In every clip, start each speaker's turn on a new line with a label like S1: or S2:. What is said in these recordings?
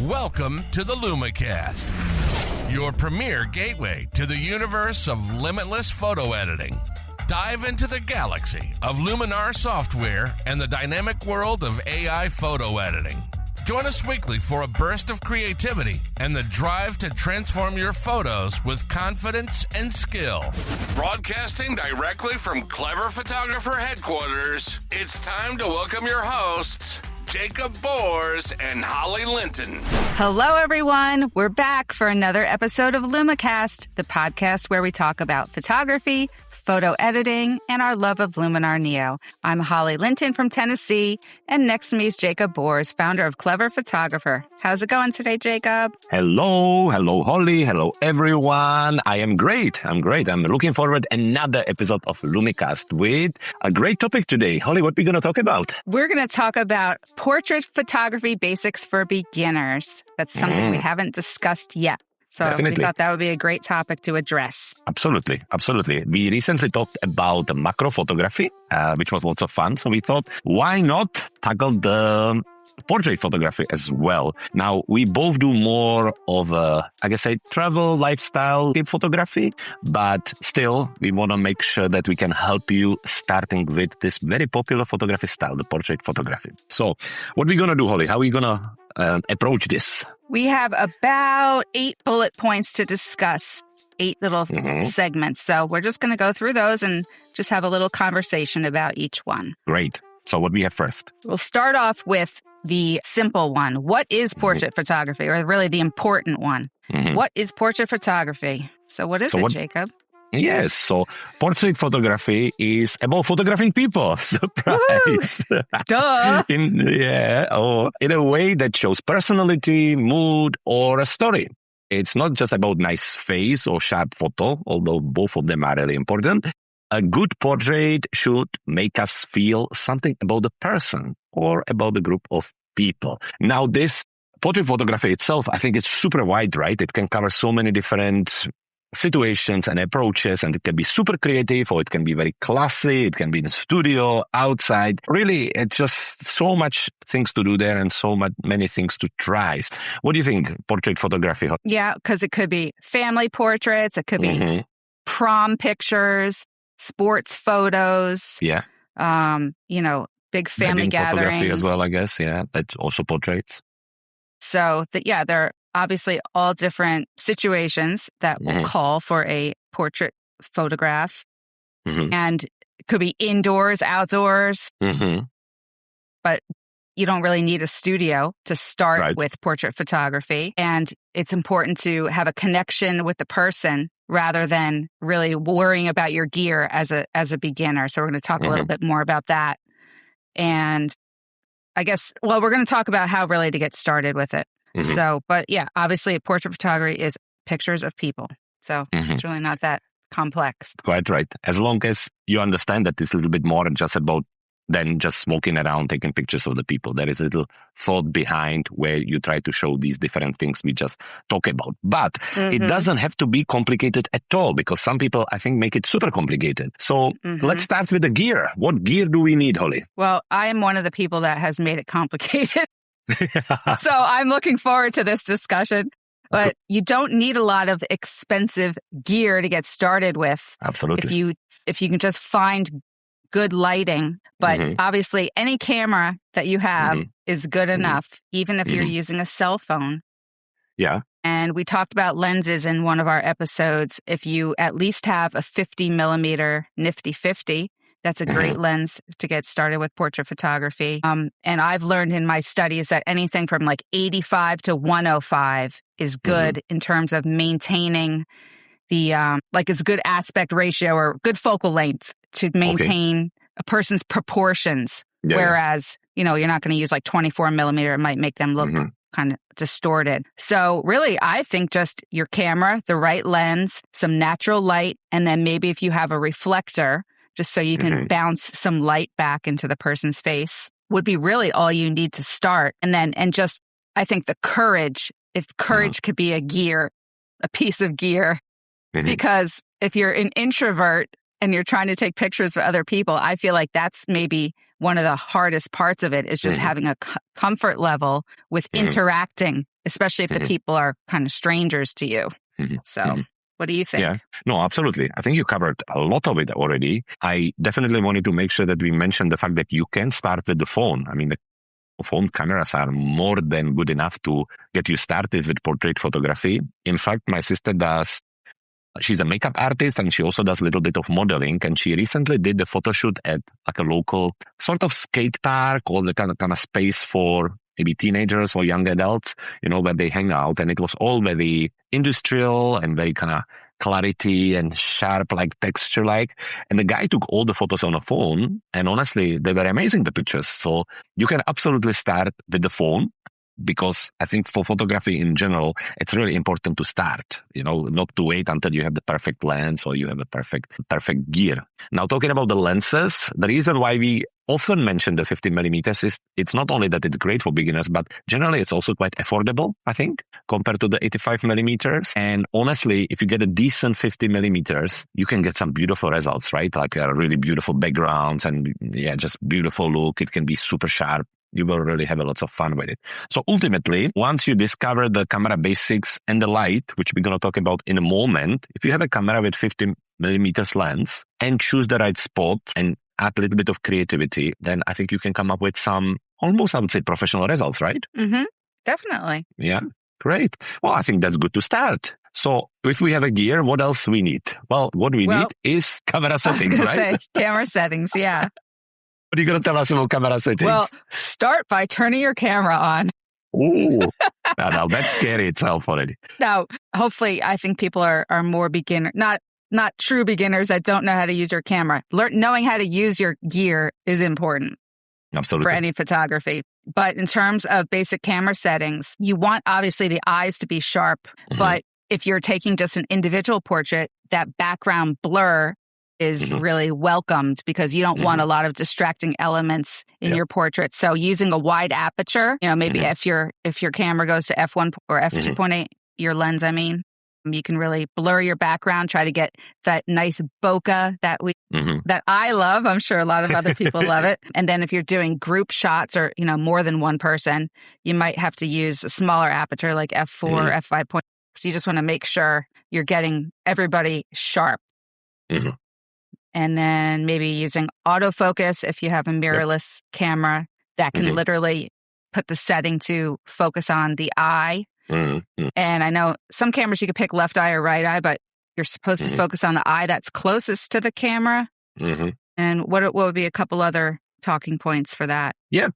S1: Welcome to the LumiCast, your premier gateway to the universe of limitless photo editing. Dive into the galaxy of Luminar software and the dynamic world of AI photo editing. Join us weekly for a burst of creativity and the drive to transform your photos with confidence and skill. Broadcasting directly from Clever Photographer headquarters, it's time to welcome your hosts, Jakub and Holly Linton.
S2: Hello, everyone. We're back for another episode of LumiCast, the podcast where we talk about photography, photo editing, and our love of Luminar Neo. I'm Holly Linton from Tennessee, and next to me is Jakub Bors, founder of Clever Photographer. How's it going today, Jakub?
S3: Hello, Holly. Hello, everyone. I am great. I'm looking forward to another episode of LumiCast with a great topic today. Holly, what are we going to talk about?
S2: We're going to talk about portrait photography basics for beginners. That's something we haven't discussed yet. So
S3: Definitely.
S2: We thought that would be a great topic to address.
S3: Absolutely. We recently talked about macro photography, which was lots of fun. So we thought, why not tackle the portrait photography as well? Now, we both do more of travel, lifestyle type photography, but still, we want to make sure that we can help you starting with this very popular photography style, the portrait photography. So what are we going to do, Holly? How are we going to approach this?
S2: We have about 8 bullet points to discuss, 8 little segments. So we're just going to go through those and just have a little conversation about each one.
S3: Great. So what we have first?
S2: We'll start off with the simple one. What is portrait photography, or really the important one? What is portrait photography? So what is it, Jakub?
S3: Yes, so portrait photography is about photographing people. Surprise!
S2: Duh!
S3: In a way that shows personality, mood, or a story. It's not just about nice face or sharp photo, although both of them are really important. A good portrait should make us feel something about the person or about the group of people. Now, this portrait photography itself, I think it's super wide, right? It can cover so many different situations and approaches, and it can be super creative or it can be very classy. It can be in a studio, outside. Really, it's just so much things to do there and many things to try. What do you think, portrait photography?
S2: Yeah, because it could be family portraits. It could be prom pictures, sports photos.
S3: Yeah.
S2: Big family
S3: Wedding
S2: gatherings.
S3: Photography as well, I guess. Yeah, that's also portraits.
S2: So, they're obviously all different situations that will call for a portrait photograph. And it could be indoors, outdoors. But you don't really need a studio to start with portrait photography. And it's important to have a connection with the person rather than really worrying about your gear as a beginner. So we're going to talk a little bit more about that. And I guess, we're going to talk about how really to get started with it. So, but yeah, obviously portrait photography is pictures of people. So it's really not that complex.
S3: Quite right. As long as you understand that it's a little bit more than just walking around taking pictures of the people. There is a little thought behind where you try to show these different things we just talk about. But it doesn't have to be complicated at all, because some people, I think, make it super complicated. So let's start with the gear. What gear do we need, Holly?
S2: Well, I am one of the people that has made it complicated. So I'm looking forward to this discussion. But you don't need a lot of expensive gear to get started with.
S3: Absolutely.
S2: If you can just find good lighting. But obviously, any camera that you have is good enough, even if you're using a cell phone.
S3: Yeah.
S2: And we talked about lenses in one of our episodes. If you at least have a 50 millimeter nifty 50, that's a great lens to get started with portrait photography. And I've learned in my studies that anything from like 85 to 105 is good in terms of maintaining the, it's a good aspect ratio or good focal length to maintain a person's proportions. Yeah. Whereas, you're not going to use like 24 millimeter. It might make them look kind of distorted. So really, I think just your camera, the right lens, some natural light, and then maybe if you have a reflector, just so you can bounce some light back into the person's face, would be really all you need to start. And just, I think the courage, if courage could be a piece of gear, because if you're an introvert and you're trying to take pictures of other people, I feel like that's maybe one of the hardest parts of it is just having a comfort level with interacting, especially if the people are kind of strangers to you. So what do you think?
S3: Yeah, no, absolutely. I think you covered a lot of it already. I definitely wanted to make sure that we mentioned the fact that you can start with the phone. I mean, the phone cameras are more than good enough to get you started with portrait photography. In fact, my sister she's a makeup artist and she also does a little bit of modeling. And she recently did a photo shoot at like a local sort of skate park or the kind of space for maybe teenagers or young adults, where they hang out. And it was all very industrial and very kind of clarity and sharp, like texture like. And the guy took all the photos on a phone, and honestly, they were amazing, the pictures. So you can absolutely start with the phone, because I think for photography in general, it's really important to start, not to wait until you have the perfect lens or you have a perfect gear. Now, talking about the lenses, the reason why we often mention the 50 millimeters is it's not only that it's great for beginners, but generally it's also quite affordable, I think, compared to the 85 millimeters. And honestly, if you get a decent 50 millimeters, you can get some beautiful results, right? Like really beautiful backgrounds and just beautiful look. It can be super sharp. You will really have a lot of fun with it. So ultimately, once you discover the camera basics and the light, which we're going to talk about in a moment, if you have a camera with 50 millimeters lens and choose the right spot and add a little bit of creativity, then I think you can come up with some almost, I would say, professional results, right?
S2: Definitely.
S3: Yeah, great. Well, I think that's good to start. So if we have a gear, what else we need? Well, what we need is camera settings, right?
S2: Camera settings, yeah.
S3: What are you going to tell us about camera settings?
S2: Well, start by turning your camera on.
S3: Ooh, now that's scary itself already.
S2: Now, hopefully, I think people are more beginner, not true beginners that don't know how to use your camera. Knowing how to use your gear is important.
S3: Absolutely.
S2: For any photography. But in terms of basic camera settings, you want obviously the eyes to be sharp. But if you're taking just an individual portrait, that background blur is really welcomed, because you don't want a lot of distracting elements in your portrait. So using a wide aperture, maybe if your camera goes to f1 or f2.8, your lens, you can really blur your background, try to get that nice bokeh that I love. I'm sure a lot of other people love it. And then if you're doing group shots or, more than one person, you might have to use a smaller aperture like f4, f5.6. You just want to make sure you're getting everybody sharp. And then maybe using autofocus if you have a mirrorless camera that can literally put the setting to focus on the eye. And I know some cameras you could pick left eye or right eye, but you're supposed to focus on the eye that's closest to the camera. And what would be a couple other talking points for that? Yeah.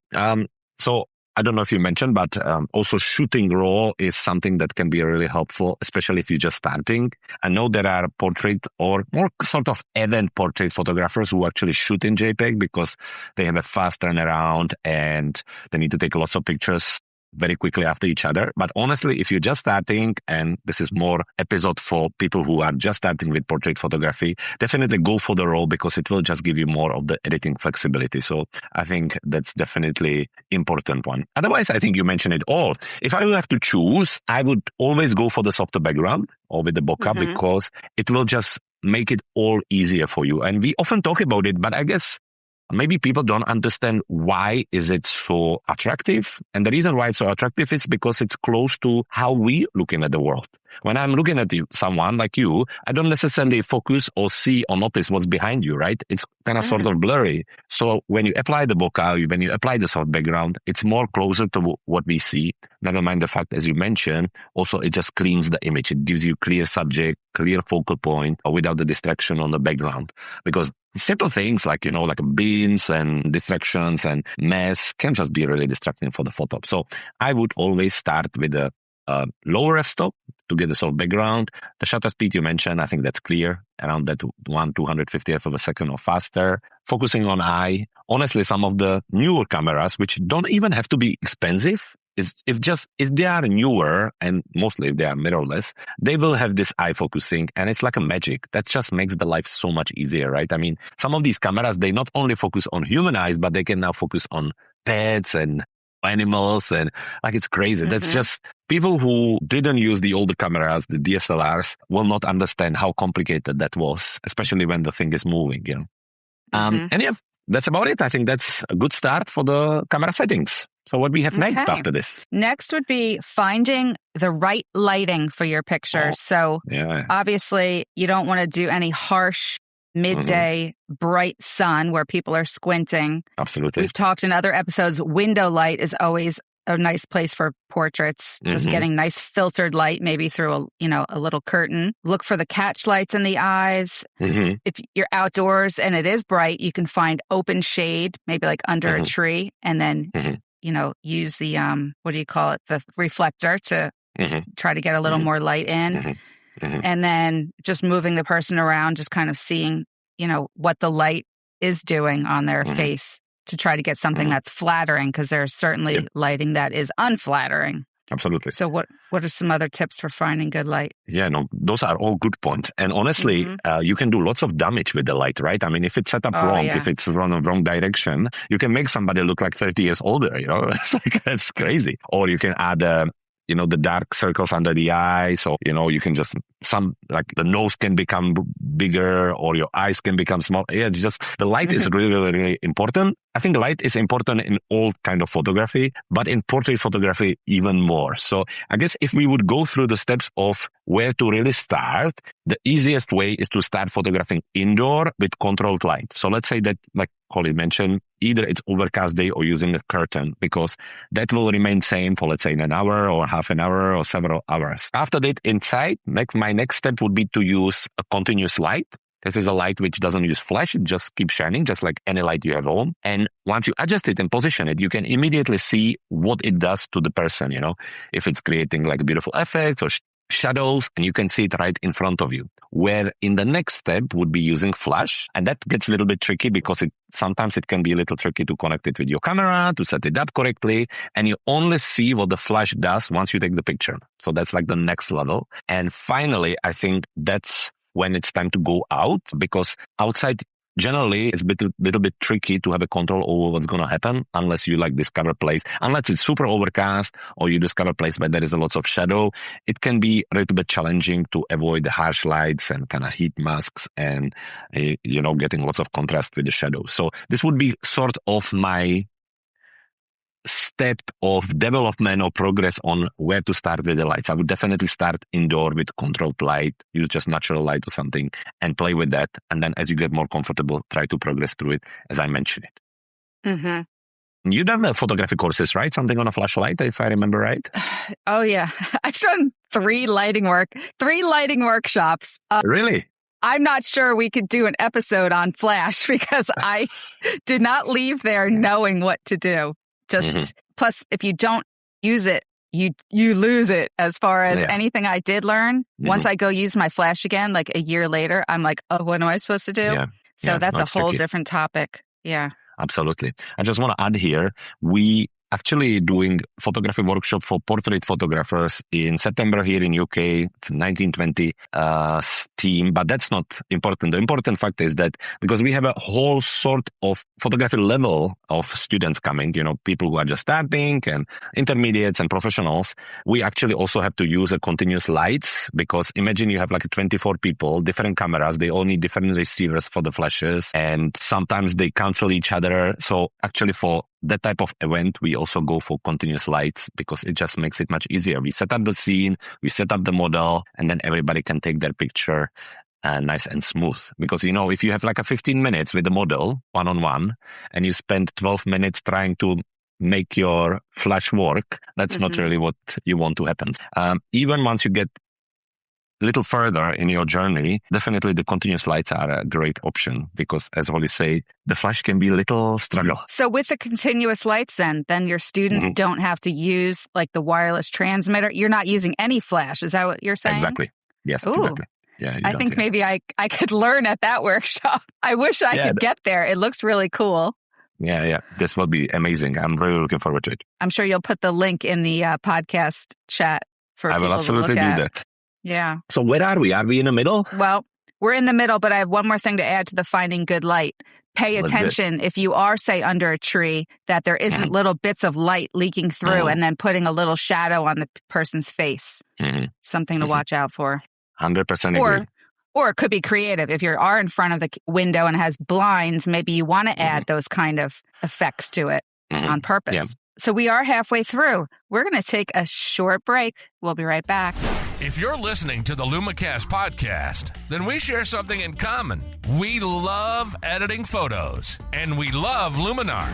S3: So I don't know if you mentioned, but also shooting raw is something that can be really helpful, especially if you're just starting. I know there are portrait or more sort of event portrait photographers who actually shoot in JPEG because they have a fast turnaround and they need to take lots of pictures very quickly after each other. But honestly, if you're just starting, and this is more episode for people who are just starting with portrait photography, definitely go for the RAW because it will just give you more of the editing flexibility. So I think that's definitely important one. Otherwise, I think you mentioned it all. If I will have to choose, I would always go for the softer background or with the bokeh because it will just make it all easier for you. And we often talk about it, but I guess maybe people don't understand why is it so attractive. And the reason why it's so attractive is because it's close to how we looking at the world. When I'm looking at someone like you, I don't necessarily focus or see or notice what's behind you, right? It's kind of sort of blurry. So when you apply the bokeh, when you apply the soft background, it's more closer to what we see. Never mind the fact, as you mentioned, also it just cleans the image. It gives you clear subject, clear focal point, or without the distraction on the background. Because simple things like, like beans and distractions and mess can just be really distracting for the photo. So I would always start with a lower f-stop to get the soft background. The shutter speed you mentioned, I think that's clear, around that 1/250th of a second or faster. Focusing on eye. Honestly, some of the newer cameras, which don't even have to be expensive, if they are newer, and mostly if they are mirrorless, they will have this eye focusing, and it's like a magic. That just makes the life so much easier, right? I mean, some of these cameras, they not only focus on human eyes, but they can now focus on pets and animals, and like it's crazy. That's just people who didn't use the older cameras, the DSLRs, will not understand how complicated that was, especially when the thing is moving, And yeah, that's about it. I think that's a good start for the camera settings. So what we have next after this?
S2: Next would be finding the right lighting for your pictures. So obviously you don't want to do any harsh midday bright sun where people are squinting.
S3: Absolutely.
S2: We've talked in other episodes, window light is always a nice place for portraits. Just getting nice filtered light, maybe through a little curtain. Look for the catch lights in the eyes. If you're outdoors and it is bright, you can find open shade, maybe like under a tree, and then use the the reflector to try to get a little more light in. And then just moving the person around, just kind of seeing, what the light is doing on their face to try to get something that's flattering, because there's certainly lighting that is unflattering.
S3: Absolutely.
S2: So what are some other tips for finding good light?
S3: Yeah, no, those are all good points. And honestly, you can do lots of damage with the light, right? I mean, if it's set up wrong, if it's run in the wrong direction, you can make somebody look like 30 years older, It's like, that's crazy. Or you can add the dark circles under the eyes. So, you can just the nose can become bigger or your eyes can become small. Yeah, the light is really, really, really important. I think light is important in all kind of photography, but in portrait photography even more. So I guess if we would go through the steps of where to really start, the easiest way is to start photographing indoor with controlled light. So let's say that, like Holly mentioned, either it's overcast day or using a curtain, because that will remain same for, let's say, an hour or half an hour or several hours. After that, inside, my next step would be to use a continuous light. This is a light which doesn't use flash. It just keeps shining, just like any light you have home. And once you adjust it and position it, you can immediately see what it does to the person, if it's creating like beautiful effects or shadows, and you can see it right in front of you. Where in the next step would be using flash. And that gets a little bit tricky because sometimes it can be a little tricky to connect it with your camera, to set it up correctly. And you only see what the flash does once you take the picture. So that's like the next level. And finally, I think that's when it's time to go out, because outside generally it's a little bit tricky to have a control over what's going to happen unless you discover a place, unless it's super overcast or you discover a place where there is a lot of shadow. It can be a little bit challenging to avoid the harsh lights and kind of heat masks and, getting lots of contrast with the shadows. So this would be sort of my step of development or progress on where to start with the lights. I would definitely start indoor with controlled light, use just natural light or something and play with that. And then as you get more comfortable, try to progress through it as I mentioned it. You've done the photography courses, right? Something on a flashlight, if I remember right.
S2: Oh, yeah. I've done 3 lighting workshops.
S3: Really?
S2: I'm not sure we could do an episode on flash because I did not leave there knowing what to do. Plus, if you don't use it, you lose it. As far as anything I did learn, once I go use my flash again, like a year later, I'm like, oh, what am I supposed to do? So that's a whole different topic. Yeah.
S3: Absolutely. I just want to add here, we actually doing photography workshop for portrait photographers in September here in UK. It's 1920 team, but that's not important. The important fact is that because we have a whole sort of photography level of students coming, people who are just starting and intermediates and professionals, we actually also have to use a continuous lights, because imagine you have 24 people, different cameras, they all need different receivers for the flashes, and sometimes they cancel each other. So actually for that type of event, we also go for continuous lights because it just makes it much easier. We set up the scene, we set up the model, and then everybody can take their picture nice and smooth. Because, if you have a 15 minutes with the model, one-on-one, and you spend 12 minutes trying to make your flash work, that's not really what you want to happen. Even once you get a little further in your journey, definitely the continuous lights are a great option because, as Holly say, the flash can be a little struggle.
S2: So with the continuous lights then your students don't have to use the wireless transmitter. You're not using any flash. Is that what you're saying?
S3: Exactly. Yes,
S2: Ooh.
S3: Exactly. Yeah,
S2: I think maybe I could learn at that workshop. I wish I could get there. It looks really cool.
S3: Yeah. This will be amazing. I'm really looking forward to it.
S2: I'm sure you'll put the link in the podcast chat for people to look at.
S3: I will absolutely do that.
S2: Yeah.
S3: So where are we? Are we in the middle?
S2: Well, we're in the middle, but I have one more thing to add to the finding good light. Pay attention if you are, say, under a tree, that there isn't little bits of light leaking through and then putting a little shadow on the person's face. Something to watch out for.
S3: 100% agree.
S2: Or it could be creative. If you are in front of the window and it has blinds, maybe you want to add those kind of effects to it on purpose.
S3: Yeah.
S2: So we are halfway through. We're going to take a short break. We'll be right back.
S1: If you're listening to the LumiCast podcast, then we share something in common. We love editing photos, and we love Luminar.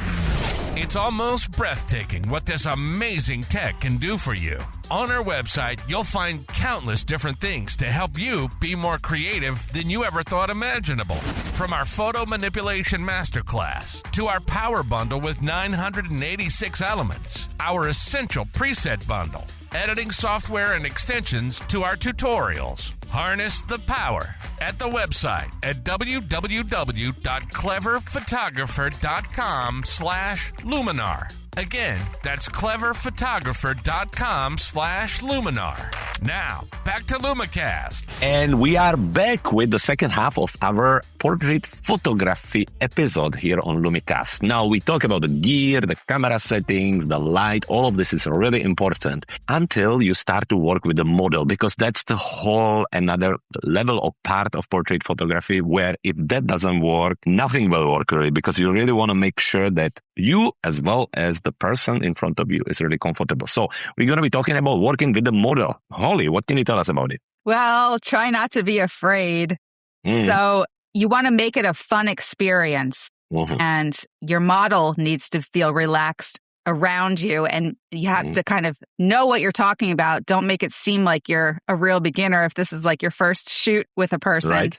S1: It's almost breathtaking what this amazing tech can do for you. On our website, you'll find countless different things to help you be more creative than you ever thought imaginable. From our photo manipulation masterclass to our power bundle with 986 elements, our essential preset bundle, editing software and extensions to our tutorials. Harness the power at the website at www.cleverphotographer.com/Luminar. Again, that's cleverphotographer.com/Luminar. Now, back to LumiCast.
S3: And we are back with the second half of our portrait photography episode here on LumiCast. Now, we talk about the gear, the camera settings, the light. All of this is really important until you start to work with the model, because that's the whole another level or part of portrait photography where if that doesn't work, nothing will work really, because you really want to make sure that you as well as the person in front of you is really comfortable. So we're going to be talking about working with the model. Holly, what can you tell us about it?
S2: Well, try not to be afraid. So you want to make it a fun experience, and your model needs to feel relaxed around you, and you have to kind of know what you're talking about. Don't make it seem like you're a real beginner if this is like your first shoot with a person.
S3: Right.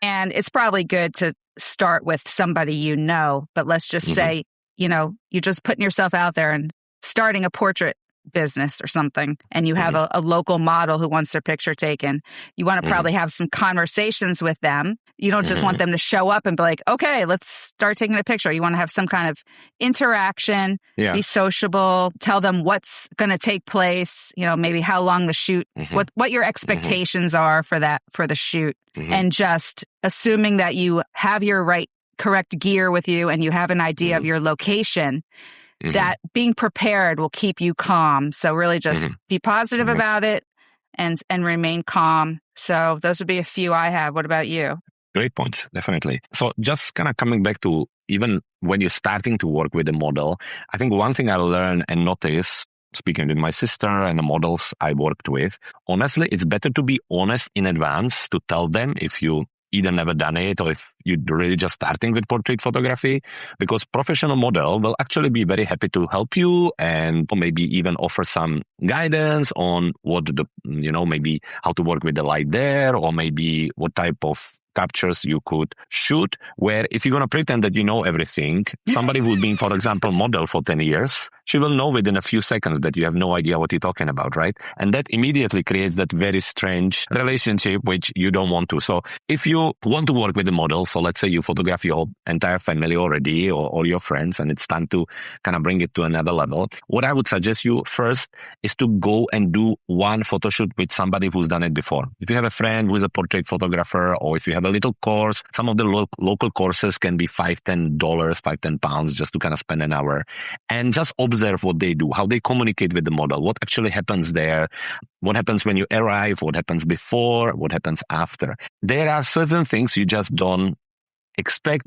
S2: And it's probably good to start with somebody you know, but let's just say, you're just putting yourself out there and starting a portrait business or something, and you have a local model who wants their picture taken. You want to probably have some conversations with them. You don't just want them to show up and be like, okay, let's start taking a picture. You want to have some kind of interaction, be sociable, tell them what's going to take place, maybe how long the shoot, what your expectations are for the shoot, and just assuming that you have your correct gear with you and you have an idea of your location. That being prepared will keep you calm. So really just be positive about it and remain calm. So those would be a few I have. What about you?
S3: Great points, definitely. So just kind of coming back to even when you're starting to work with a model, I think one thing I learned and noticed, speaking with my sister and the models I worked with, honestly, it's better to be honest in advance, to tell them if you either never done it or if you're really just starting with portrait photography, because professional model will actually be very happy to help you and maybe even offer some guidance on what maybe how to work with the light there, or maybe what type of captures you could shoot, where if you're going to pretend that you know everything, somebody who's been, for example, model for 10 years, she will know within a few seconds that you have no idea what you're talking about, right? And that immediately creates that very strange relationship, which you don't want to. So if you want to work with a model, so let's say you photograph your entire family already or all your friends, and it's time to kind of bring it to another level, what I would suggest you first is to go and do one photo shoot with somebody who's done it before. If you have a friend who is a portrait photographer, or if you have a little course, some of the local courses can be $5-10, £5-10 just to kind of spend an hour and just observe what they do, how they communicate with the model, what actually happens there, what happens when you arrive, what happens before, what happens after. There are certain things you just don't expect.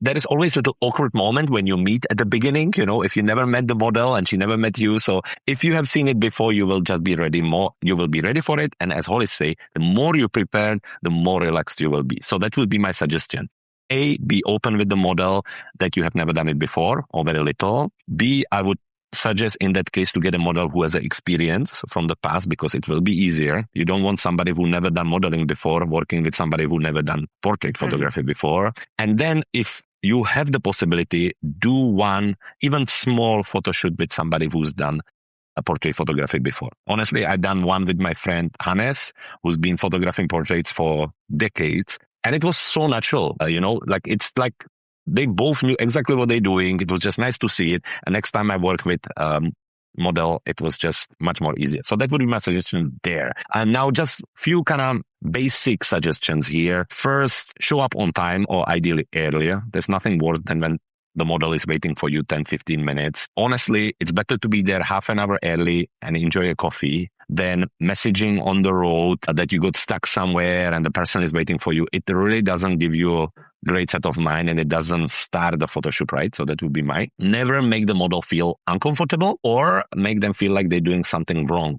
S3: There is always a little awkward moment when you meet at the beginning, if you never met the model and she never met you. So if you have seen it before, you will just be ready you will be ready for it. And as Holly say, the more you prepare, the more relaxed you will be. So that would be my suggestion. A, be open with the model that you have never done it before or very little. B, I would suggest in that case to get a model who has an experience from the past, because it will be easier. You don't want somebody who never done modeling before working with somebody who never done portrait photography before. And then if you have the possibility, do one even small photo shoot with somebody who's done a portrait photography before. Honestly, I've done one with my friend Hannes, who's been photographing portraits for decades. And it was so natural, it's like they both knew exactly what they're doing. It was just nice to see it. And next time I work with model, it was just much more easier. So that would be my suggestion there. And now just few kind of basic suggestions here. First, show up on time or ideally earlier. There's nothing worse than when the model is waiting for you 10-15 minutes. Honestly, it's better to be there half an hour early and enjoy a coffee than messaging on the road that you got stuck somewhere and the person is waiting for you. It really doesn't give you a great set of mind and it doesn't start the photo shoot, right? So that would be my never make the model feel uncomfortable or make them feel like they're doing something wrong.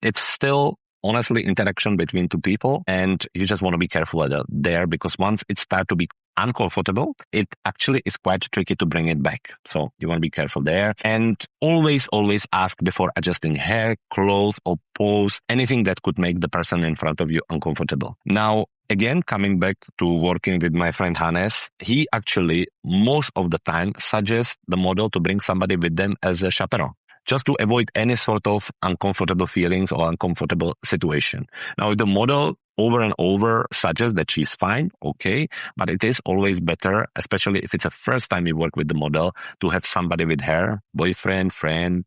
S3: It's still honestly interaction between two people and you just want to be careful there because once it starts to be uncomfortable, it actually is quite tricky to bring it back. So you want to be careful there and always ask before adjusting hair, clothes or pose, anything that could make the person in front of you uncomfortable. Now, again, coming back to working with my friend Hannes, he actually most of the time suggests the model to bring somebody with them as a chaperone, just to avoid any sort of uncomfortable feelings or uncomfortable situation. Now, if the model over and over suggests that she's fine, okay, but it is always better, especially if it's the first time you work with the model, to have somebody with her, boyfriend, friend,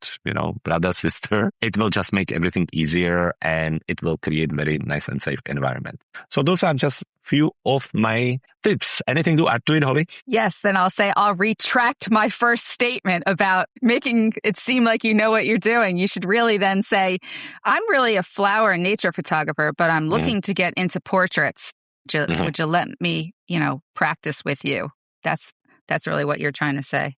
S3: brother, sister. It will just make everything easier and it will create very nice and safe environment. So those are just few of my tips. Anything to add to it, Holly?
S2: Yes, and I'll retract my first statement about making it seem like you know what you're doing. You should really then say, I'm really a flower and nature photographer, but I'm looking to get into portraits. Would you let me, practice with you? That's really what you're trying to say.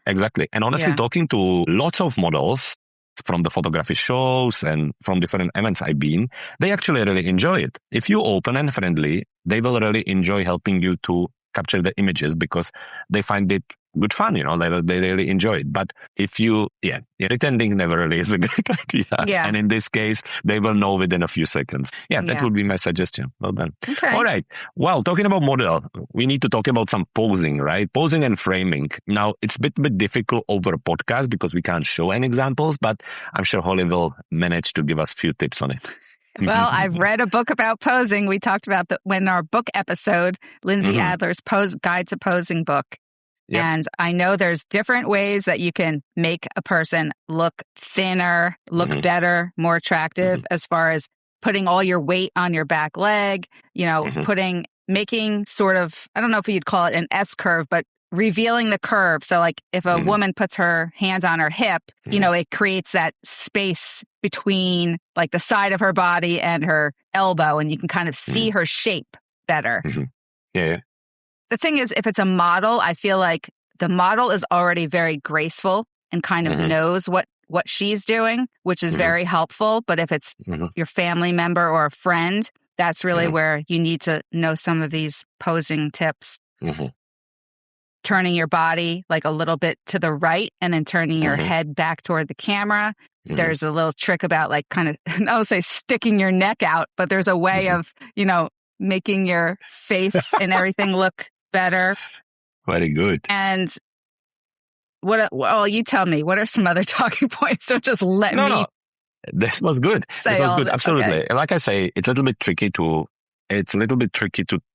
S3: Exactly. And honestly, talking to lots of models from the photography shows and from different events I've been, they actually really enjoy it. If you're open and friendly, they will really enjoy helping you to capture the images because they find it good fun, they really enjoy it. But if pretending never really is a great idea. Yeah. And in this case, they will know within a few seconds. That would be my suggestion. Well done.
S2: Okay.
S3: All right. Well, talking about model, we need to talk about some posing, right? Posing and framing. Now, it's a bit difficult over a podcast because we can't show any examples, but I'm sure Holly will manage to give us a few tips on it.
S2: Well, I've read a book about posing. We talked about when our book episode, Lindsay Adler's Guide to Posing book. Yep. And I know there's different ways that you can make a person look thinner, look better, more attractive as far as putting all your weight on your back leg, making sort of, I don't know if you'd call it an S curve, but revealing the curve. So like if a woman puts her hands on her hip, it creates that space between like the side of her body and her elbow, and you can kind of see her shape better.
S3: Yeah.
S2: The thing is, if it's a model, I feel like the model is already very graceful and kind of knows what she's doing, which is very helpful. But if it's your family member or a friend, that's really where you need to know some of these posing tips. Turning your body like a little bit to the right and then turning your head back toward the camera. There's a little trick about like kind of, I would say sticking your neck out, but there's a way of, making your face and everything look better.
S3: Very good.
S2: And you tell me, what are some other talking points? Don't just let me. No.
S3: This was good. Absolutely. Okay. Like I say, it's a little bit tricky to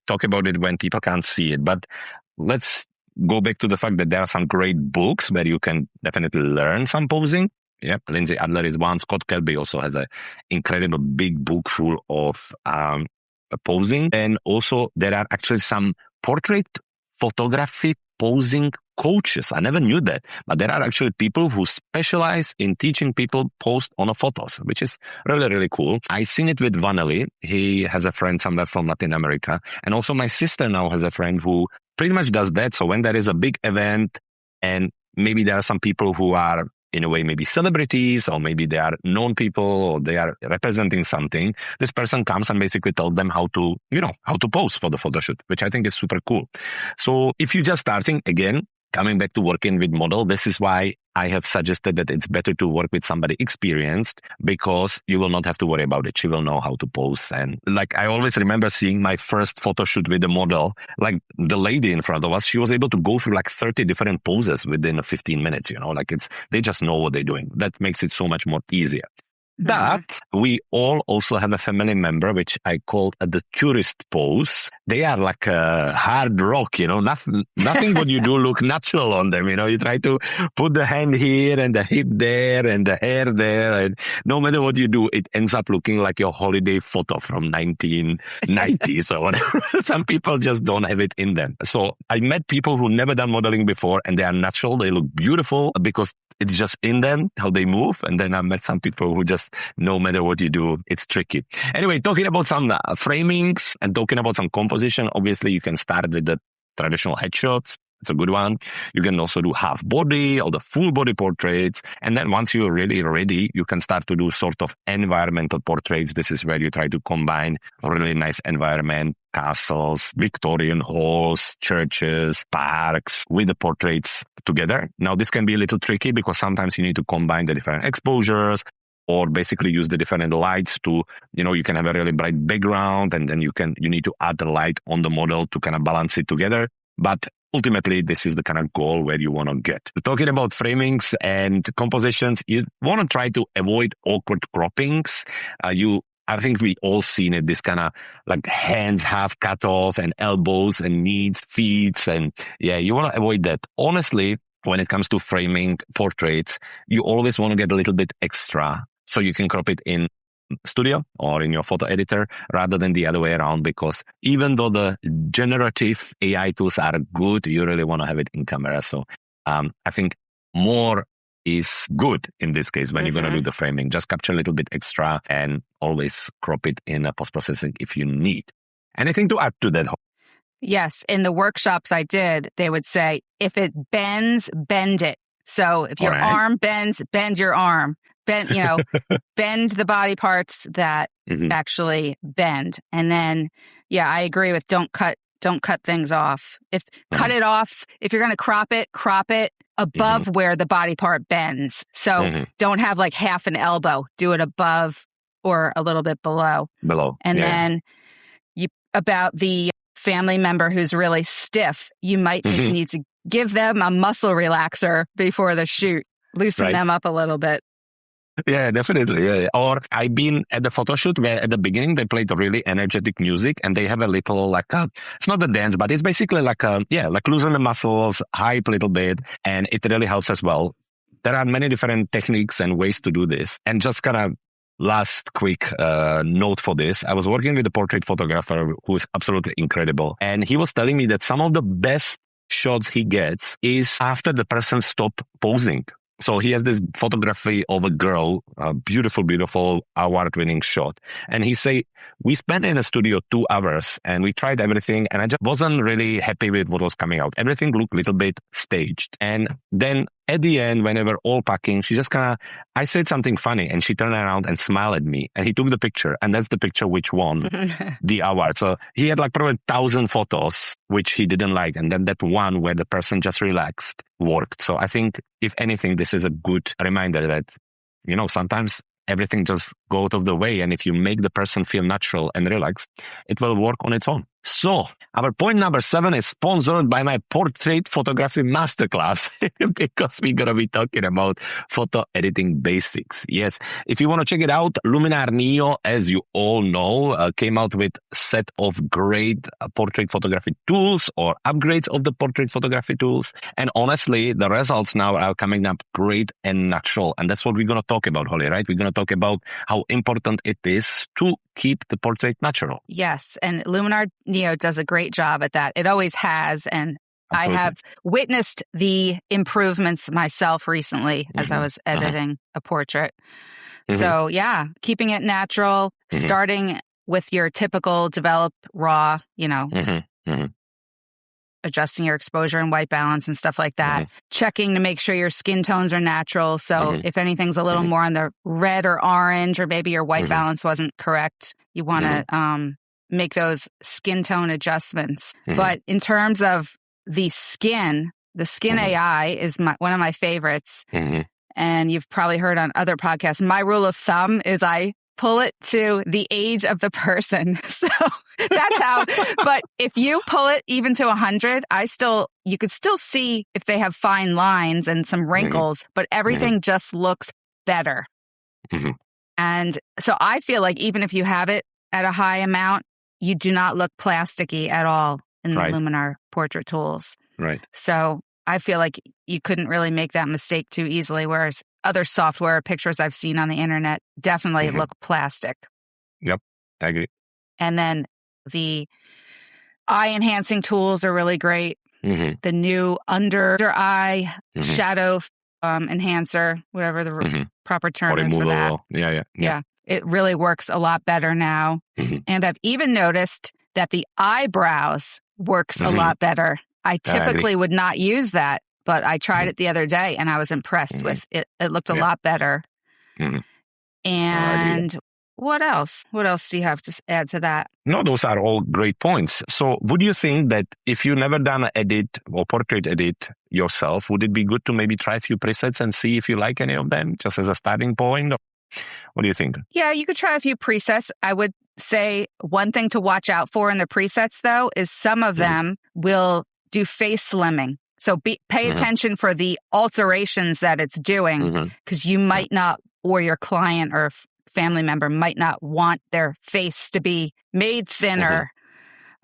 S3: talk about it when people can't see it. But let's go back to the fact that there are some great books where you can definitely learn some posing. Yep. Lindsay Adler is one. Scott Kelby also has an incredible big book full of posing. And also there are actually some portrait photography posing coaches. I never knew that, but there are actually people who specialize in teaching people pose on a photos, which is really, really cool. I seen it with Vanelli. He has a friend somewhere from Latin America. And also my sister now has a friend who pretty much does that. So when there is a big event and maybe there are some people who are in a way, maybe celebrities, or maybe they are known people, or they are representing something. This person comes and basically tells them how to pose for the photo shoot, which I think is super cool. So if you're just starting, again, coming back to working with model, this is why I have suggested that it's better to work with somebody experienced, because you will not have to worry about it. She will know how to pose. And like, I always remember seeing my first photo shoot with a model, like the lady in front of us, she was able to go through like 30 different poses within 15 minutes, they just know what they're doing. That makes it so much more easier. But we all also have a family member, which I call the tourist pose. They are like a hard rock, nothing what you do look natural on them. You try to put the hand here and the hip there and the hair there. And no matter what you do, it ends up looking like your holiday photo from 1990s or whatever. Some people just don't have it in them. So I met people who never done modeling before, and they are natural. They look beautiful because it's just in them, how they move. And then I met some people who just no matter what you do, it's tricky. Anyway, talking about some framings and talking about some composition, obviously you can start with the traditional headshots. It's a good one. You can also do half body or the full body portraits. And then once you're really ready, you can start to do sort of environmental portraits. This is where you try to combine really nice environment, castles, Victorian halls, churches, parks with the portraits together. Now, this can be a little tricky because sometimes you need to combine the different exposures or basically use the different lights to, you can have a really bright background and then you need to add the light on the model to kind of balance it together. But ultimately, this is the kind of goal where you want to get. Talking about framings and compositions, you want to try to avoid awkward croppings. I think we all seen it, this kind of like hands half cut off and elbows and knees, feet. And yeah, you want to avoid that. Honestly, when it comes to framing portraits, you always want to get a little bit extra so you can crop it in studio or in your photo editor rather than the other way around, because even though the generative AI tools are good, you really want to have it in camera. So I think more is good in this case when you're going to do the framing. Just capture a little bit extra and always crop it in post-processing if you need. Anything to add to that?
S2: Yes. In the workshops I did, they would say, if it bends, bend it. So if your arm bends, bend your arm. Bend the body parts that actually bend. And then, yeah, I agree with don't cut things off. Cut it off. If you're going to crop it above where the body part bends. So don't have like half an elbow. Do it above or a little bit below. And then about the family member who's really stiff, you might just need to give them a muscle relaxer before the shoot. Loosen them up a little bit.
S3: Yeah, definitely. Yeah. Or I've been at the photo shoot where at the beginning they played really energetic music and they have a little it's not a dance, but it's basically like loosen the muscles, hype a little bit, and it really helps as well. There are many different techniques and ways to do this. And just kind of last quick note for this, I was working with a portrait photographer who is absolutely incredible. And he was telling me that some of the best shots he gets is after the person stopped posing. So he has this photography of a girl, a beautiful, beautiful award-winning shot. And he say, we spent in a studio 2 hours and we tried everything and I just wasn't really happy with what was coming out. Everything looked a little bit staged. And then at the end, when they were all packing, she just I said something funny and she turned around and smiled at me and he took the picture and that's the picture which won the award. So he had like probably 1,000 photos, which he didn't like. And then that one where the person just relaxed worked. So I think if anything, this is a good reminder that, sometimes everything just go out of the way. And if you make the person feel natural and relaxed, it will work on its own. So our point number 7 is sponsored by my portrait photography masterclass because we're going to be talking about photo editing basics. Yes. If you want to check it out, Luminar Neo, as you all know, came out with a set of great portrait photography tools or upgrades of the portrait photography tools. And honestly, the results now are coming up great and natural. And that's what we're going to talk about, Holly, right? We're going to talk about how important it is to keep the portrait natural.
S2: Yes. And Luminar Neo does a great job at that. It always has. And absolutely. I have witnessed the improvements myself recently as I was editing a portrait. So yeah, keeping it natural, starting with your typical develop raw, adjusting your exposure and white balance and stuff like that. Checking to make sure your skin tones are natural. So if anything's a little more on the red or orange, or maybe your white balance wasn't correct, you want to make those skin tone adjustments. But in terms of the skin AI is one of my favorites. And you've probably heard on other podcasts, my rule of thumb is I pull it to the age of the person. So that's how, but if you pull it even to 100, you could still see if they have fine lines and some wrinkles, but everything just looks better. And so I feel like even if you have it at a high amount, you do not look plasticky at all in the Luminar portrait tools. Right. So I feel like you couldn't really make that mistake too easily, whereas other software pictures I've seen on the internet definitely look plastic.
S3: Yep, I agree.
S2: And then the eye enhancing tools are really great. The new under eye shadow enhancer, whatever the proper term
S3: or
S2: is for that.
S3: removal. Yeah.
S2: It really works a lot better now. And I've even noticed that the eyebrows works a lot better. I typically would not use that, but I tried it the other day and I was impressed with it. It looked a lot better. And what else? What else do you have to add to that?
S3: No, those are all great points. So would you think that if you never done an edit or portrait edit yourself, would it be good to maybe try a few presets and see if you like any of them just as a starting point? What do you think?
S2: Yeah, you could try a few presets. I would say one thing to watch out for in the presets, though, is some of them will do face slimming. So pay attention for the alterations that it's doing, because you might not, or your client or family member might not want their face to be made thinner.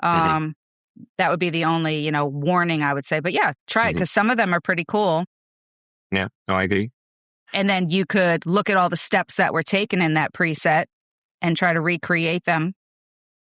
S2: That would be the only, warning I would say. But yeah, try it, because some of them are pretty cool.
S3: Yeah, no, I agree.
S2: And then you could look at all the steps that were taken in that preset and try to recreate them,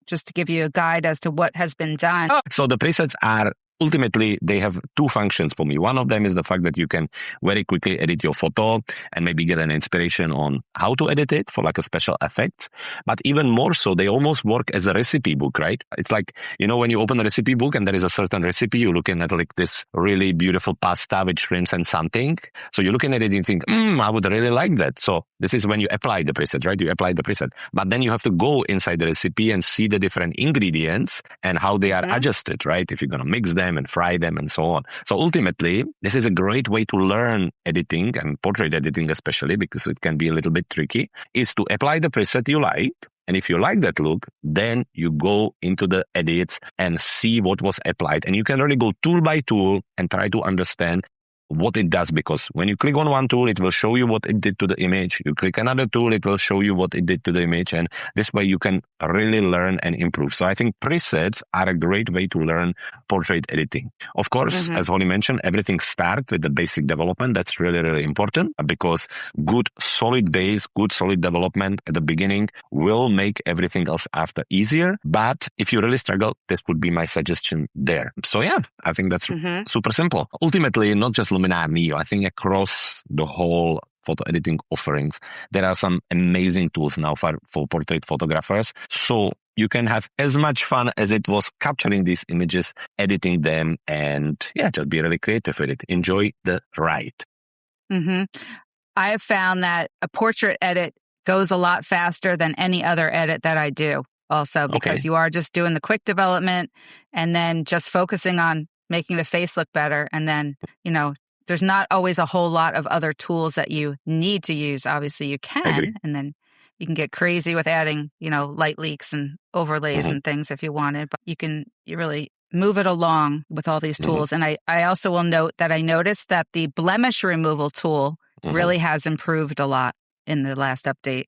S2: just to give you a guide as to what has been done.
S3: So the presets are ultimately, they have two functions for me. One of them is the fact that you can very quickly edit your photo and maybe get an inspiration on how to edit it for like a special effect. But even more so, they almost work as a recipe book, right? It's like, when you open a recipe book and there is a certain recipe, you're looking at like this really beautiful pasta with shrimps and something. So you're looking at it and you think, I would really like that. So this is when you apply the preset, right? You apply the preset. But then you have to go inside the recipe and see the different ingredients and how they are adjusted, right? If you're going to mix them and fry them and so on. So ultimately, this is a great way to learn editing, and portrait editing especially, because it can be a little bit tricky, is to apply the preset you like. And if you like that look, then you go into the edits and see what was applied. And you can really go tool by tool and try to understand what it does, because when you click on one tool, it will show you what it did to the image. You click another tool, it will show you what it did to the image. And this way you can really learn and improve. So I think presets are a great way to learn portrait editing. Of course, as Holly mentioned, everything starts with the basic development. That's really, really important, because good solid base, good solid development at the beginning will make everything else after easier. But if you really struggle, this would be my suggestion there. So yeah, I think that's super simple. Ultimately, not just Luminar Neo, I think across the whole photo editing offerings, there are some amazing tools now for portrait photographers. So you can have as much fun as it was capturing these images, editing them, and just be really creative with it. Enjoy the ride.
S2: I have found that a portrait edit goes a lot faster than any other edit that I do also, because you are just doing the quick development and then just focusing on making the face look better. And then, there's not always a whole lot of other tools that you need to use. Obviously you can, and then you can get crazy with adding, light leaks and overlays and things if you wanted, but you really move it along with all these tools. And I also will note that I noticed that the blemish removal tool really has improved a lot in the last update.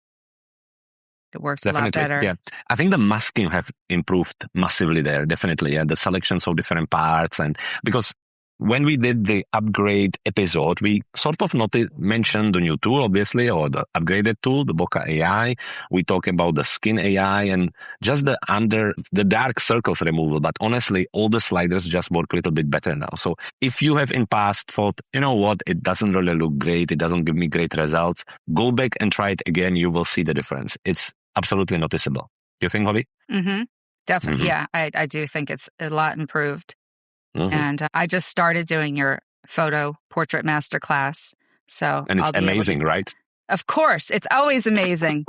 S2: It works a lot better.
S3: Yeah, I think the masking have improved massively there. Definitely, the selections of different parts, and because when we did the upgrade episode, we sort of mentioned the new tool, obviously, or the upgraded tool, the Bokeh AI. We talk about the skin AI and just the dark circles removal. But honestly, all the sliders just work a little bit better now. So if you have in past thought, it doesn't really look great, it doesn't give me great results, go back and try it again. You will see the difference. It's absolutely noticeable. Do you think, Holly?
S2: Definitely. Yeah, I do think it's a lot improved. And I just started doing your photo portrait masterclass.
S3: And it's amazing, right?
S2: Of course. It's always amazing.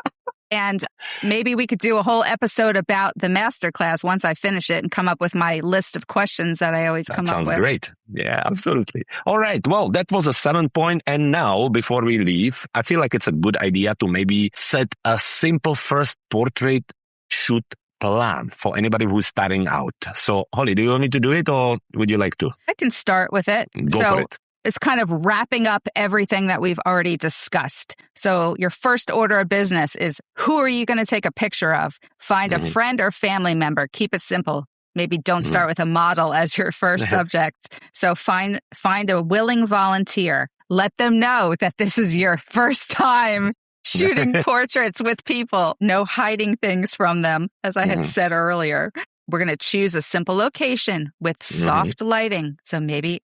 S2: And maybe we could do a whole episode about the masterclass once I finish it and come up with my list of questions that I always come up with.
S3: Sounds great. Yeah, absolutely. All right. Well, that was a 7 point. And now, before we leave, I feel like it's a good idea to maybe set a simple first portrait shoot plan for anybody who's starting out. So, Holly, do you want me to do it, or would you like to?
S2: I can start with it.
S3: Go for it.
S2: It's kind of wrapping up everything that we've already discussed. So your first order of business is, who are you going to take a picture of? Find a friend or family member. Keep it simple. Maybe don't start with a model as your first subject. So find a willing volunteer. Let them know that this is your first time shooting portraits with people. No hiding things from them, as I had said earlier. We're going to choose a simple location with soft lighting. So maybe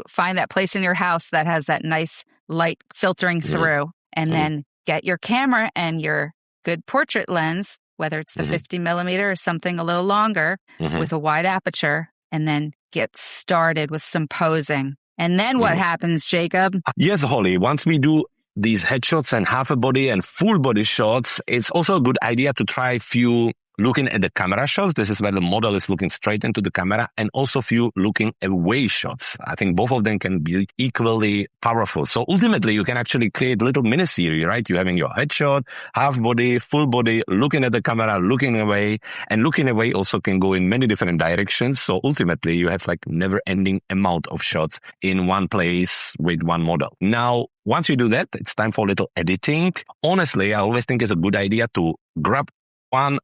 S2: find that place in your house that has that nice light filtering through. and then get your camera and your good portrait lens, whether it's the 50 millimeter or something a little longer with a wide aperture, and then get started with some posing. And then what happens, Jacob?
S3: Yes, Holly. Once we do these headshots and half a body and full body shots, it's also a good idea to try a few looking at the camera shots. This is where the model is looking straight into the camera, and also few looking away shots. I think both of them can be equally powerful. So ultimately, you can actually create a little mini series, right? You're having your headshot, half body, full body, looking at the camera, looking away, and looking away also can go in many different directions. So ultimately, you have like never ending amount of shots in one place with one model. Now, once you do that, it's time for a little editing. Honestly, I always think it's a good idea to grab one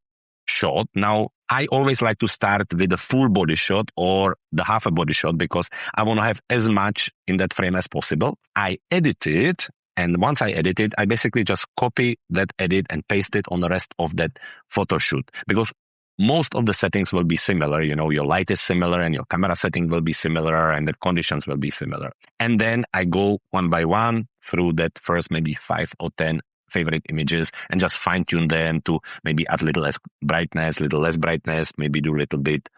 S3: shot. Now, I always like to start with a full body shot or the half a body shot because I want to have as much in that frame as possible. I edit it, and once I edit it, I basically just copy that edit and paste it on the rest of that photo shoot, because most of the settings will be similar. You know, your light is similar and your camera setting will be similar and the conditions will be similar. And then I go one by one through that first maybe 5 or 10 favorite images and just fine tune them to maybe add little less brightness, maybe do a little bit,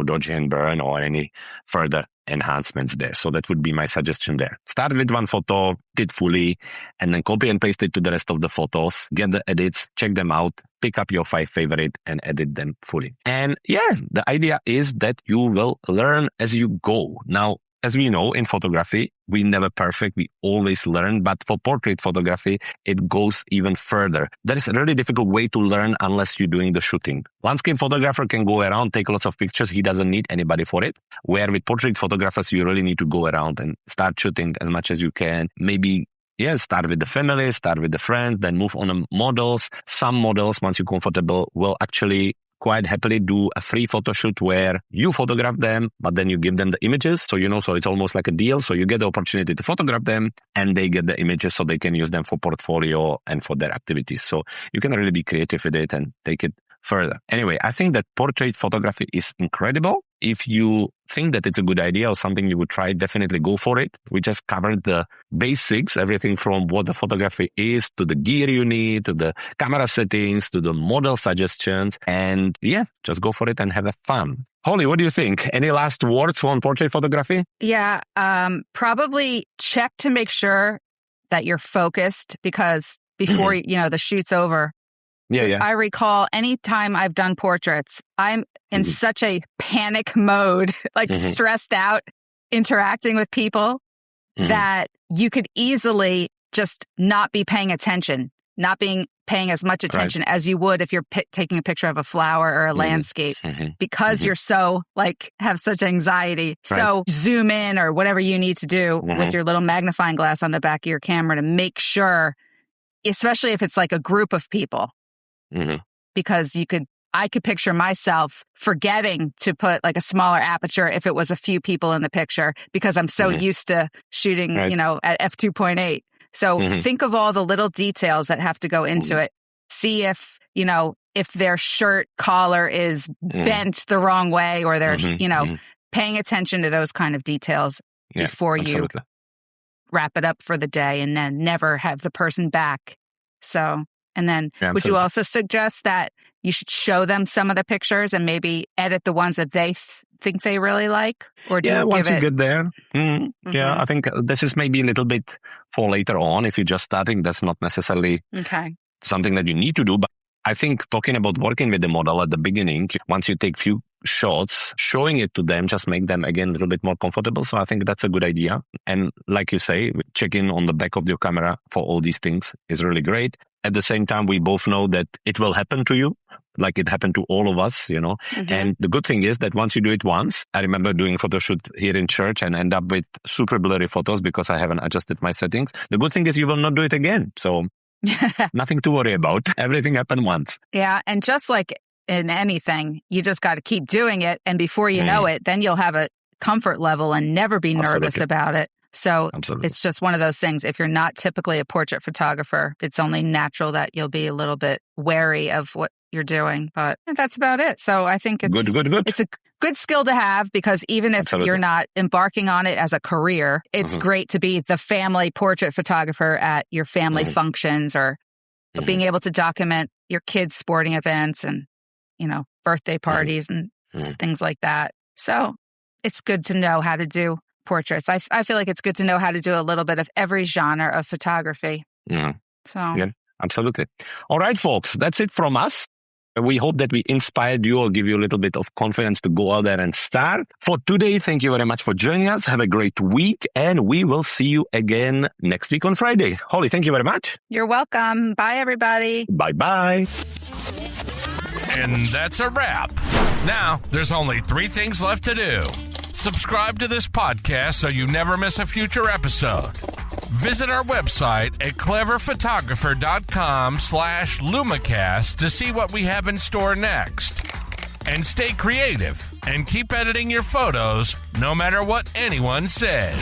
S3: dodge and burn or any further enhancements there. So that would be my suggestion there. Start with one photo, edit fully, and then copy and paste it to the rest of the photos, get the edits, check them out, pick up your 5 favorite and edit them fully. And the idea is that you will learn as you go. Now, as we know, in photography, we never perfect. We always learn. But for portrait photography, it goes even further. That is a really difficult way to learn unless you're doing the shooting. Landscape photographer can go around, take lots of pictures. He doesn't need anybody for it. Where with portrait photographers, you really need to go around and start shooting as much as you can. Maybe start with the family, start with the friends, then move on to models. Some models, once you're comfortable, will actually quite happily do a free photo shoot where you photograph them, but then you give them the images. So, so it's almost like a deal. So you get the opportunity to photograph them and they get the images so they can use them for portfolio and for their activities. So you can really be creative with it and take it further. Anyway, I think that portrait photography is incredible. If you think that it's a good idea or something you would try, definitely go for it. We just covered the basics, everything from what the photography is to the gear you need, to the camera settings, to the model suggestions. And just go for it and have a fun. Holly, what do you think? Any last words on portrait photography?
S2: Yeah, probably check to make sure that you're focused, because before, the shoot's over, I recall any time I've done portraits, I'm in such a panic mode, stressed out, interacting with people, that you could easily just not be paying attention, paying as much attention as you would if you're taking a picture of a flower or a landscape, because you're so have such anxiety. Right. So zoom in or whatever you need to do with your little magnifying glass on the back of your camera to make sure, especially if it's like a group of people. Because I could picture myself forgetting to put a smaller aperture if it was a few people in the picture, because I'm so used to shooting, at f2.8. So think of all the little details that have to go into it. See if their shirt collar is bent the wrong way, or they're, paying attention to those kind of details before you wrap it up for the day and then never have the person back. So... And then would you also suggest that you should show them some of the pictures and maybe edit the ones that they think they really like? Or do you
S3: once you get there. Yeah, I think this is maybe a little bit for later on. If you're just starting, that's not necessarily something that you need to do. But I think talking about working with the model at the beginning, once you take few shots, showing it to them, just make them again a little bit more comfortable. So I think that's a good idea. And like you say, checking on the back of your camera for all these things is really great. At the same time, we both know that it will happen to you, like it happened to all of us, And the good thing is that once you do it once, I remember doing a photo shoot here in church and end up with super blurry photos because I haven't adjusted my settings. The good thing is you will not do it again. So nothing to worry about. Everything happened once.
S2: Yeah. And just like in anything, you just got to keep doing it. And before you know it, then you'll have a comfort level and never be nervous about it. So
S3: Absolutely.
S2: it's just one of those things. If you're not typically a portrait photographer, it's only natural that you'll be a little bit wary of what you're doing. But that's about it. So I think it's
S3: Good.
S2: It's a good skill to have, because even if
S3: Absolutely.
S2: you're not embarking on it as a career, it's great to be the family portrait photographer at your family functions, or being able to document your kids' sporting events and, birthday parties and things like that. So it's good to know how to do portraits. I feel like it's good to know how to do a little bit of every genre of photography.
S3: Yeah.
S2: So
S3: Yeah, absolutely. All right, folks, that's it from us. We hope that we inspired you or give you a little bit of confidence to go out there and start. For today, thank you very much for joining us. Have a great week, and we will see you again next week on Friday. Holly, thank you very much.
S2: you're welcome. Bye, everybody.
S3: Bye-bye.
S1: And that's a wrap. Now, there's only 3 things left to do. Subscribe to this podcast so you never miss a future episode. Visit our website at cleverphotographer.com/LumiCast to see what we have in store next. And stay creative and keep editing your photos no matter what anyone says.